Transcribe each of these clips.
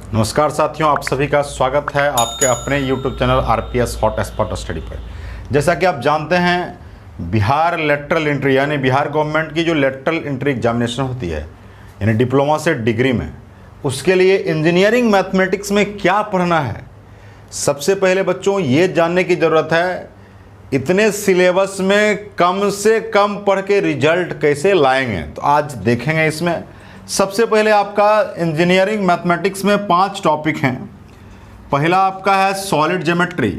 नमस्कार साथियों, आप सभी का स्वागत है आपके अपने YouTube channel RPS hot spot study पर। जैसा कि आप जानते हैं, बिहार लेटरल एंट्री यानी बिहार गवर्नमेंट की जो लेटरल एंट्री एग्जामिनेशन होती है यानी डिप्लोमा से डिग्री में, उसके लिए इंजीनियरिंग मैथमेटिक्स में क्या पढ़ना है। सबसे पहले बच्चों ये जानने की ज़रूरत है इतने सिलेबस में कम से कम पढ़ के रिजल्ट कैसे लाएंगे। तो आज देखेंगे इसमें। सबसे पहले आपका इंजीनियरिंग मैथमेटिक्स में 5 टॉपिक हैं। पहला आपका है सॉलिड ज्योमेट्री,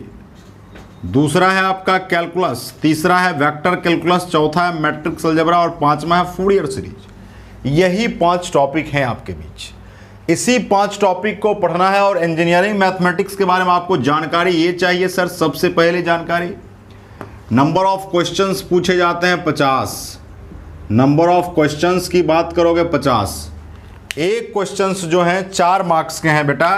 दूसरा है आपका कैलकुलस, तीसरा है वेक्टर कैलकुलस, चौथा है मैट्रिक्स अलजेब्रा और पांचवा है फूरियर सीरीज। यही 5 टॉपिक हैं आपके बीच। इसी 5 टॉपिक को पढ़ना है और इंजीनियरिंग मैथमेटिक्स के बारे में आपको जानकारी ये चाहिए सर। सबसे पहले जानकारी, नंबर ऑफ क्वेश्चंस पूछे जाते हैं 50। नंबर ऑफ क्वेश्चंस की बात करोगे 50। एक क्वेश्चंस जो हैं 4 मार्क्स के हैं बेटा।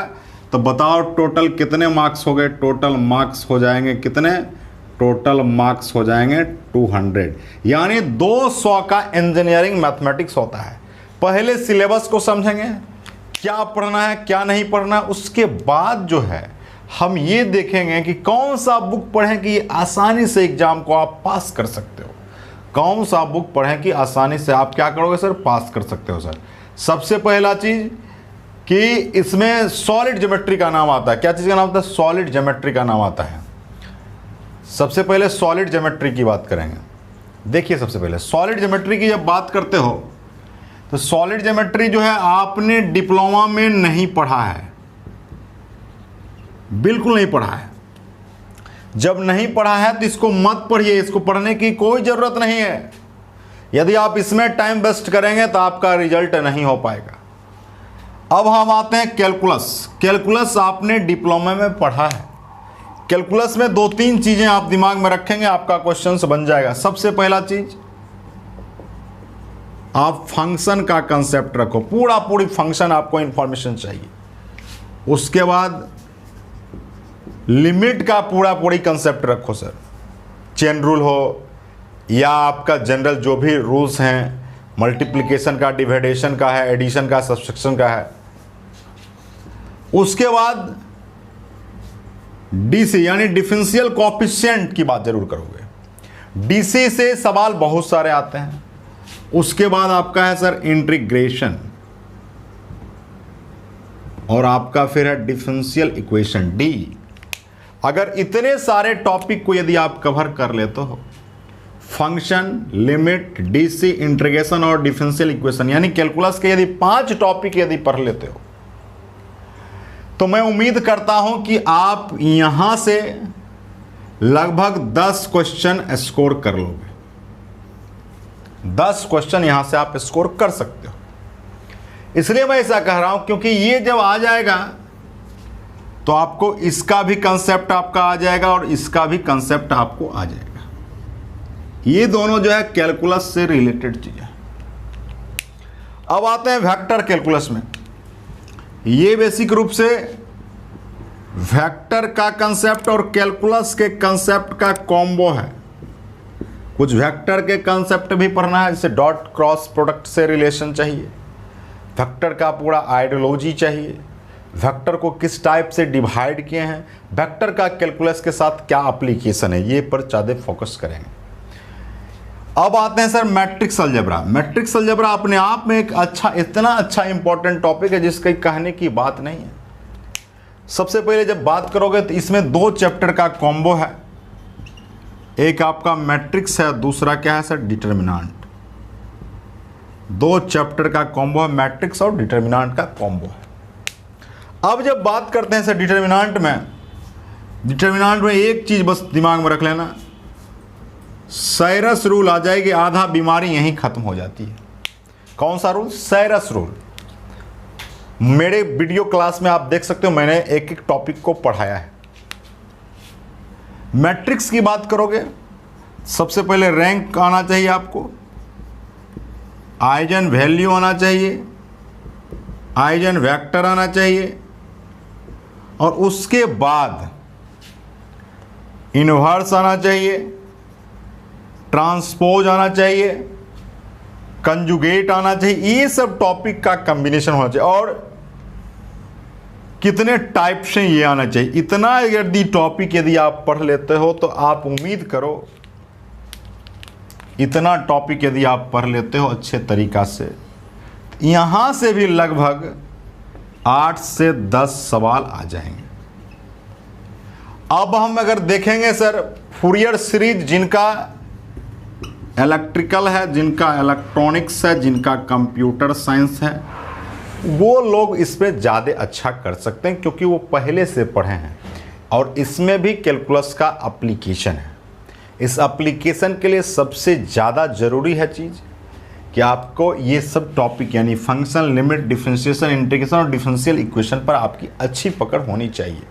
तो बताओ टोटल कितने मार्क्स हो गए। टोटल मार्क्स हो जाएंगे कितने? टोटल मार्क्स हो जाएंगे 200, यानी 200 का इंजीनियरिंग मैथमेटिक्स होता है। पहले सिलेबस को समझेंगे, क्या पढ़ना है क्या नहीं पढ़ना। उसके बाद जो है हम ये देखेंगे कि कौन सा बुक पढ़ें कि आसानी से एग्जाम को आप पास कर सकते हो। कौन सा बुक पढ़ें कि आसानी से आप क्या करोगे सर, पास कर सकते हो सर। सबसे पहला चीज़ कि इसमें सॉलिड ज्योमेट्री का नाम आता है। क्या चीज़ का नाम आता है? सॉलिड ज्योमेट्री का नाम आता है। सबसे पहले सॉलिड ज्योमेट्री की बात करेंगे। देखिए, सबसे पहले सॉलिड ज्योमेट्री की जब बात करते हो तो सॉलिड ज्योमेट्री जो है आपने डिप्लोमा में नहीं पढ़ा है, बिल्कुल नहीं पढ़ा है। जब नहीं पढ़ा है तो इसको मत पढ़िए, इसको पढ़ने की कोई ज़रूरत नहीं है। यदि आप इसमें टाइम वेस्ट करेंगे तो आपका रिजल्ट नहीं हो पाएगा। अब हम आते हैं कैलकुलस। कैलकुलस आपने डिप्लोमा में पढ़ा है। कैलकुलस में 2-3 चीज़ें आप दिमाग में रखेंगे, आपका क्वेश्चन बन जाएगा। सबसे पहला चीज़, आप फंक्शन का कंसेप्ट रखो। पूरी फंक्शन आपको इंफॉर्मेशन चाहिए। उसके बाद लिमिट का पूरी कंसेप्ट रखो सर। चेन रूल हो या आपका जनरल जो भी रूल्स हैं, मल्टीप्लिकेशन का, डिवाइडेशन का है, एडिशन का, सब्सट्रैक्शन का है। उसके बाद डीसी यानी डिफरेंशियल कोएफिशिएंट की बात जरूर करोगे। डीसी से सवाल बहुत सारे आते हैं। उसके बाद आपका है सर इंटीग्रेशन, और आपका फिर है डिफरेंशियल इक्वेशन डी। अगर इतने सारे टॉपिक को यदि आप कवर कर लेते हो, फंक्शन, लिमिट, डीसी, इंटीग्रेशन और डिफरेंशियल इक्वेशन, यानी कैलकुलस के यदि 5 टॉपिक यदि पढ़ लेते हो, तो मैं उम्मीद करता हूं कि आप यहां से लगभग 10 क्वेश्चन स्कोर कर लोगे। 10 क्वेश्चन यहां से आप स्कोर कर सकते हो। इसलिए मैं ऐसा कह रहा हूं क्योंकि ये जब आ जाएगा तो आपको इसका भी कंसेप्ट आपका आ जाएगा और इसका भी कंसेप्ट आपको आ जाएगा। ये दोनों जो है कैलकुलस से रिलेटेड चीज़ें। अब आते हैं वेक्टर कैलकुलस में। ये बेसिक रूप से वेक्टर का कंसेप्ट और कैलकुलस के कंसेप्ट का कॉम्बो है। कुछ वेक्टर के कंसेप्ट भी पढ़ना है, जैसे डॉट क्रॉस प्रोडक्ट से रिलेशन चाहिए, वेक्टर का पूरा आइडियोलॉजी चाहिए, वेक्टर को किस टाइप से डिवाइड किए हैं, वेक्टर का कैलकुलस के साथ क्या एप्लीकेशन है, ये पर ज़्यादा फोकस करेंगे। अब आते हैं sir matrix algebra. Matrix algebra अपने आप में एक इतना अच्छा इंपॉर्टेंट टॉपिक है जिसकी कहने की बात नहीं है। सबसे पहले जब बात करोगे तो इसमें 2 चैप्टर का कॉम्बो है। एक आपका मैट्रिक्स है, दूसरा क्या है सर, डिटर्मिनेंट। 2 चैप्टर का कॉम्बो है, मैट्रिक्स और डिटर्मिनेंट का कॉम्बो है। अब जब बात करते हैं सर डिटर्मिनेंट में एक चीज़ बस दिमाग में रख लेना, साइरस रूल आ जाएगी, आधा बीमारी यहीं खत्म हो जाती है। कौन सा रूल? Cyrus rule. मेरे वीडियो क्लास में आप देख सकते हो, मैंने एक टॉपिक को पढ़ाया है। मैट्रिक्स की बात करोगे, सबसे पहले रैंक आना चाहिए आपको, आइजन वैल्यू आना चाहिए, आइजन वेक्टर आना चाहिए, और उसके बाद इनवर्स आना चाहिए, ट्रांसपोज आना चाहिए, कंजुगेट आना चाहिए। ये सब टॉपिक का कॉम्बिनेशन होना चाहिए। और कितने टाइप से ये आना चाहिए। इतना यदि टॉपिक यदि आप पढ़ लेते हो तो आप उम्मीद करो, इतना टॉपिक यदि आप पढ़ लेते हो अच्छे तरीक़ा से, यहाँ से भी लगभग 8 से 10 सवाल आ जाएंगे। अब हम अगर देखेंगे सर फूरियर सीरीज, जिनका इलेक्ट्रिकल है, जिनका इलेक्ट्रॉनिक्स है, जिनका कंप्यूटर साइंस है, वो लोग इस पे ज़्यादा अच्छा कर सकते हैं क्योंकि वो पहले से पढ़े हैं और इसमें भी कैलकुलस का एप्लीकेशन है। इस एप्लीकेशन के लिए सबसे ज़्यादा ज़रूरी है चीज़ कि आपको ये सब टॉपिक यानी फंक्शन, लिमिट, डिफरेंशिएशन, इंटीग्रेशन और डिफरेंशियल इक्वेशन पर आपकी अच्छी पकड़ होनी चाहिए।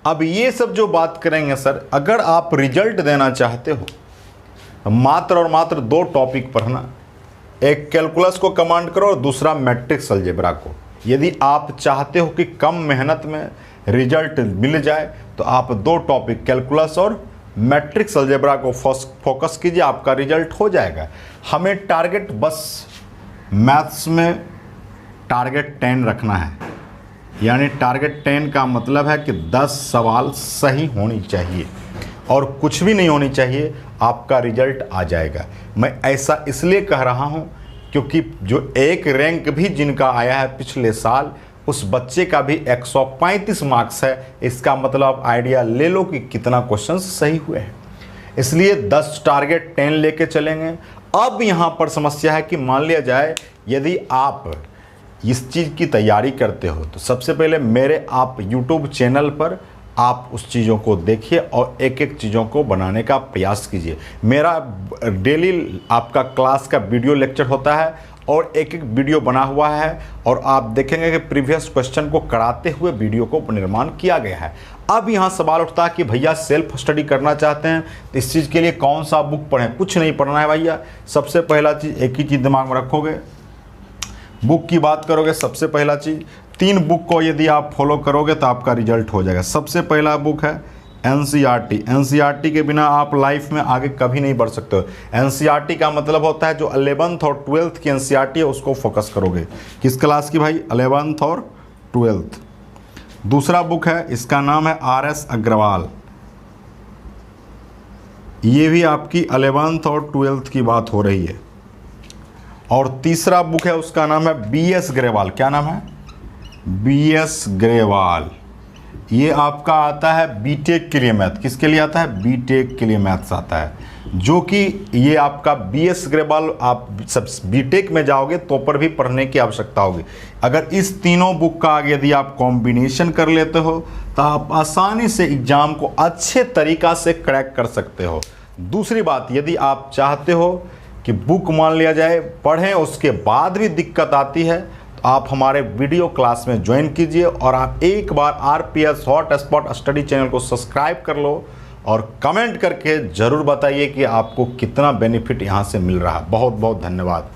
अब ये सब जो बात करेंगे सर, अगर आप रिजल्ट देना चाहते हो तो मात्र और मात्र 2 टॉपिक पढ़ना, एक कैलकुलस को कमांड करो और दूसरा मैट्रिक्स अलजेब्रा को। यदि आप चाहते हो कि कम मेहनत में रिजल्ट मिल जाए तो आप 2 टॉपिक कैलकुलस और मैट्रिक्स अलजेब्रा को फोकस कीजिए, आपका रिजल्ट हो जाएगा। हमें टारगेट बस मैथ्स में टारगेट 10 रखना है, यानी टारगेट 10 का मतलब है कि 10 सवाल सही होनी चाहिए और कुछ भी नहीं होनी चाहिए, आपका रिजल्ट आ जाएगा। मैं ऐसा इसलिए कह रहा हूं क्योंकि जो एक रैंक भी जिनका आया है पिछले साल, उस बच्चे का भी 135 मार्क्स है। इसका मतलब आइडिया ले लो कि कितना क्वेश्चन सही हुए हैं। इसलिए 10 टारगेट 10 लेके चलेंगे। अब यहाँ पर समस्या है कि मान लिया जाए यदि आप इस चीज़ की तैयारी करते हो तो सबसे पहले मेरे आप YouTube चैनल पर आप उस चीज़ों को देखिए और एक एक चीज़ों को बनाने का प्रयास कीजिए। मेरा डेली आपका क्लास का वीडियो लेक्चर होता है और एक एक वीडियो बना हुआ है और आप देखेंगे कि प्रीवियस क्वेश्चन को कराते हुए वीडियो को निर्माण किया गया है। अब यहाँ सवाल उठता है कि भैया सेल्फ स्टडी करना चाहते हैं तो इस चीज़ के लिए कौन सा बुक पढ़ें। कुछ नहीं पढ़ना है भैया। सबसे पहला चीज़ एक ही चीज़ दिमाग में रखोगे, बुक की बात करोगे, सबसे पहला चीज़ 3 बुक को यदि आप फॉलो करोगे तो आपका रिजल्ट हो जाएगा। सबसे पहला बुक है NCERT। NCERT के बिना आप लाइफ में आगे कभी नहीं बढ़ सकते हो। NCERT का मतलब होता है जो 11th और 12th की NCERT है उसको फोकस करोगे। किस क्लास की भाई? 11th और 12th। दूसरा बुक है, इसका नाम है RS अग्रवाल। ये भी आपकी 11th और 12th की बात हो रही है। और तीसरा बुक है, उसका नाम है BS ग्रेवाल। क्या नाम है? BS ग्रेवाल। ये आपका आता है बीटेक के लिए मैथ। किसके लिए आता है? बीटेक के लिए मैथ्स आता है, जो कि ये आपका BS ग्रेवाल आप सब बीटेक में जाओगे तो पर भी पढ़ने की आवश्यकता होगी। अगर इस तीनों बुक का आगे यदि आप कॉम्बिनेशन कर लेते हो तो आप आसानी से एग्ज़ाम को अच्छे तरीक़ा से क्रैक कर सकते हो। दूसरी बात, यदि आप चाहते हो कि बुक मान लिया जाए पढ़ें उसके बाद भी दिक्कत आती है तो आप हमारे वीडियो क्लास में ज्वाइन कीजिए और आप एक बार RPS hot spot study channel को सब्सक्राइब कर लो और कमेंट करके ज़रूर बताइए कि आपको कितना बेनिफिट यहाँ से मिल रहा है। बहुत बहुत धन्यवाद।